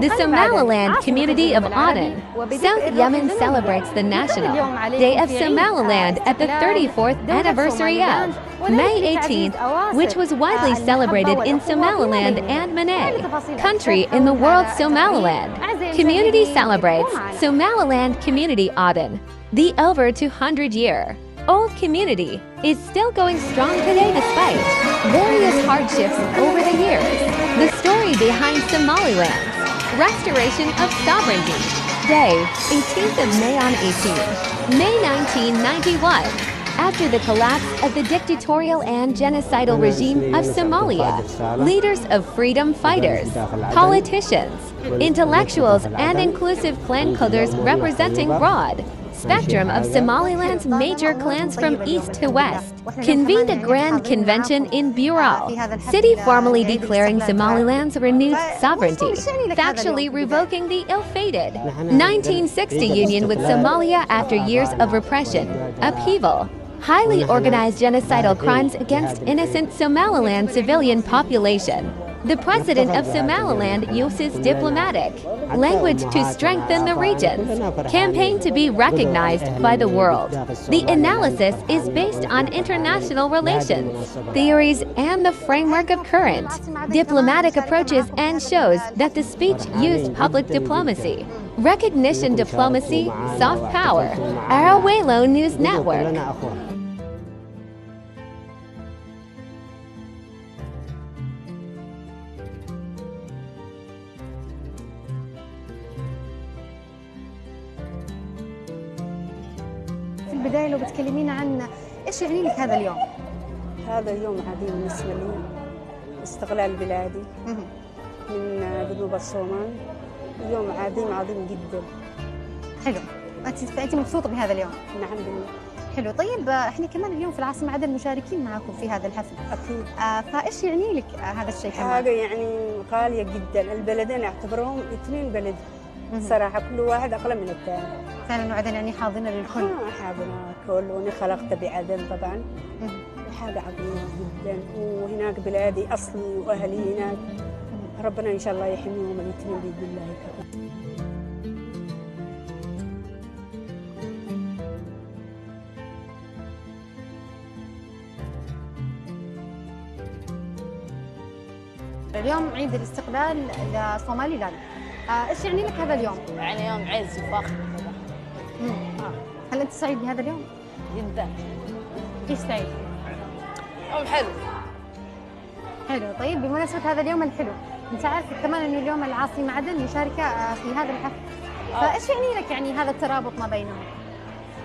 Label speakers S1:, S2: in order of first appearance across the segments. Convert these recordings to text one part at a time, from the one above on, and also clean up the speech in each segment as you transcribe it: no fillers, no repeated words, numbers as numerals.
S1: The Somaliland community of Aden, South Yemen celebrates the National Day of Somaliland at the 34th anniversary of May 18th, which was widely celebrated in Somaliland and Manay, country in the world. Somaliland community celebrates Somaliland Community Aden. The over 200-year-old community is still going strong today despite various hardships over the years. The story behind Somaliland's restoration of sovereignty. Day, 18th of May on 18, May 1991. After the collapse of the dictatorial and genocidal regime of Somalia, leaders of freedom fighters, politicians, intellectuals, and inclusive clan coders representing broad spectrum of Somaliland's major clans from east to west convened a grand convention in Bural city, formally declaring Somaliland's renewed sovereignty, factually revoking the ill-fated 1960 union with Somalia after years of repression, upheaval, highly organized genocidal crimes against innocent Somaliland civilian population. The president of Somaliland uses diplomatic language to strengthen the region's campaign to be recognized by the world. The analysis is based on international relations, theories, and the framework of current diplomatic approaches, and shows that the speech used public diplomacy, recognition diplomacy, soft power. Arawelo News Network.
S2: في البداية لو بتكلمينا عن إيش يعني لك هذا اليوم؟
S3: هذا اليوم عظيم بالنسبة لي، استقلال بلادي من جنوب الصومال. يوم عظيم جدا. حلو.
S2: أنت مبسوطة بهذا اليوم؟
S3: نعم بالله.
S2: حلو. طيب احنا كمان اليوم في العاصمة عدن مشاركين معكم في هذا الحفل.
S3: أكيد.
S2: فإيش يعني لك هذا الشيء كمان؟
S3: حاجة يعني غالية جدا. البلدين أعتبرهم اثنين بلد صراحة، كل واحد أقل من الثاني.
S2: فعلا وعدن يعني حاضنة للكل.
S3: حاضنة الكل، وأنا خلقت بعدن طبعا. حاجة عظيمة جدا، وهناك بلادي أصلي وأهلي هناك. ربنا إن شاء الله يحميهم الاثنين بإذن الله تعالى.
S2: اليوم عيد الاستقلال لصومالي لاند. ايش يعني لك هذا اليوم؟
S4: يعني يوم عز وفخر.
S2: هل انت سعيد بهذا اليوم؟
S4: جدا.
S2: كيف سعيد؟
S4: يوم حلو.
S2: حلو. طيب بمناسبة هذا اليوم الحلو، انت عارف كمان انه اليوم العاصمة عدن مشاركة في هذا الحفل. فايش يعني لك يعني هذا الترابط ما بينهم؟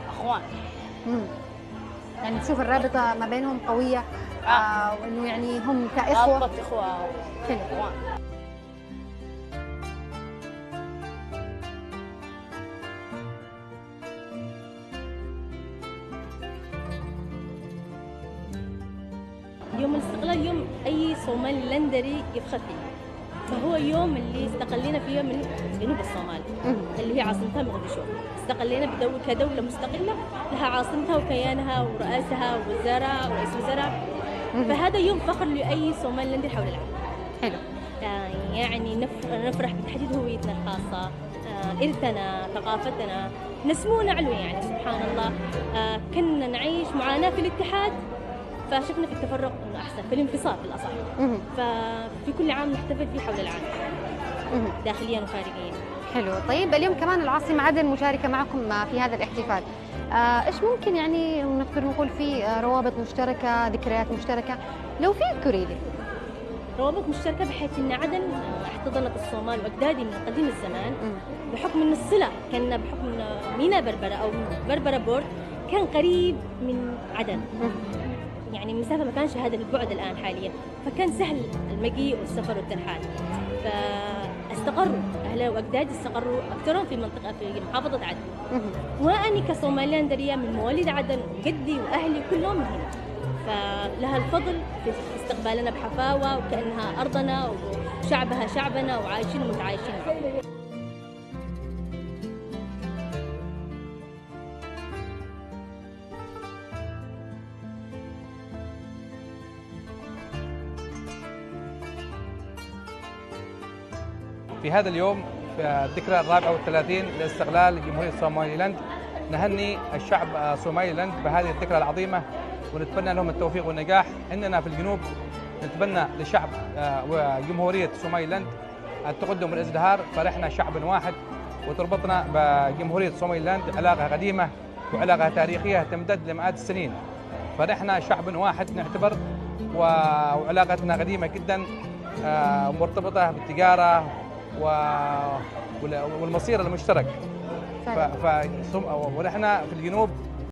S4: اخوان.
S2: يعني تشوف الرابطة ما بينهم قوية، وانه يعني هم كإخوة.
S4: رابطة اخوة.
S2: حلو.
S5: يوم الاستقلال يوم أي صومالي لندري يفخر فيه، فهو يوم اللي استقلينا فيه من جنوب الصومال اللي هي عاصمتها مقدشو. استقلينا كدولة مستقلة لها عاصمتها وكيانها ورئاسها ووزراء ورئيس وزراء. فهذا يوم فخر لأي صومالي لندري حول العالم.
S2: حلو.
S5: يعني نفرح بتحديد هويتنا الخاصة، إرثنا، ثقافتنا، نسمو نعلو. يعني سبحان الله، كنا نعيش معاناة في الاتحاد، فشفنا في التفرق انه احسن، في الانفصال بالاصح. ففي كل عام نحتفل فيه حول العالم داخليا وخارجيا.
S2: حلو. طيب اليوم كمان العاصمة عدن مشاركة معكم في هذا الاحتفال. ايش ممكن يعني نقدر نقول في روابط مشتركة، ذكريات مشتركة لو في اذكري لي؟
S5: روابط مشتركة بحيث ان عدن احتضنت الصومال واجدادي من قديم الزمان، بحكم ان الصلة كان بحكم ميناء بربرة او بربرة بورت كان قريب من عدن. يعني المسافة ما كانش هذا البعد الآن حاليا، فكان سهل المجيء والسفر والترحال. فاستقروا أهله وأجدادي، استقروا أكثرهم في منطقة في محافظة عدن. وأني كصوماليلاندرية من مواليد عدن، وجدي وأهلي كلهم من هنا، فلها الفضل في استقبالنا بحفاوة وكأنها أرضنا وشعبها شعبنا وعايشين ومتعايشين معه.
S6: في في هذا اليوم في الذكرى 34 لاستقلال جمهورية سوماليلاند نهني الشعب سوماليلاند بهذه الذكرى العظيمة ونتمنى لهم التوفيق والنجاح. إننا في الجنوب نتمنى لشعب وجمهورية سوماليلاند التقدم والازدهار، فنحن شعب واحد وتربطنا بجمهورية سوماليلاند علاقة قديمة وعلاقة تاريخية تمتد لمئات السنين، فنحن شعب واحد نعتبر، وعلاقتنا قديمة جدا مرتبطة بالتجارة والمصير المشترك. ونحن في الجنوب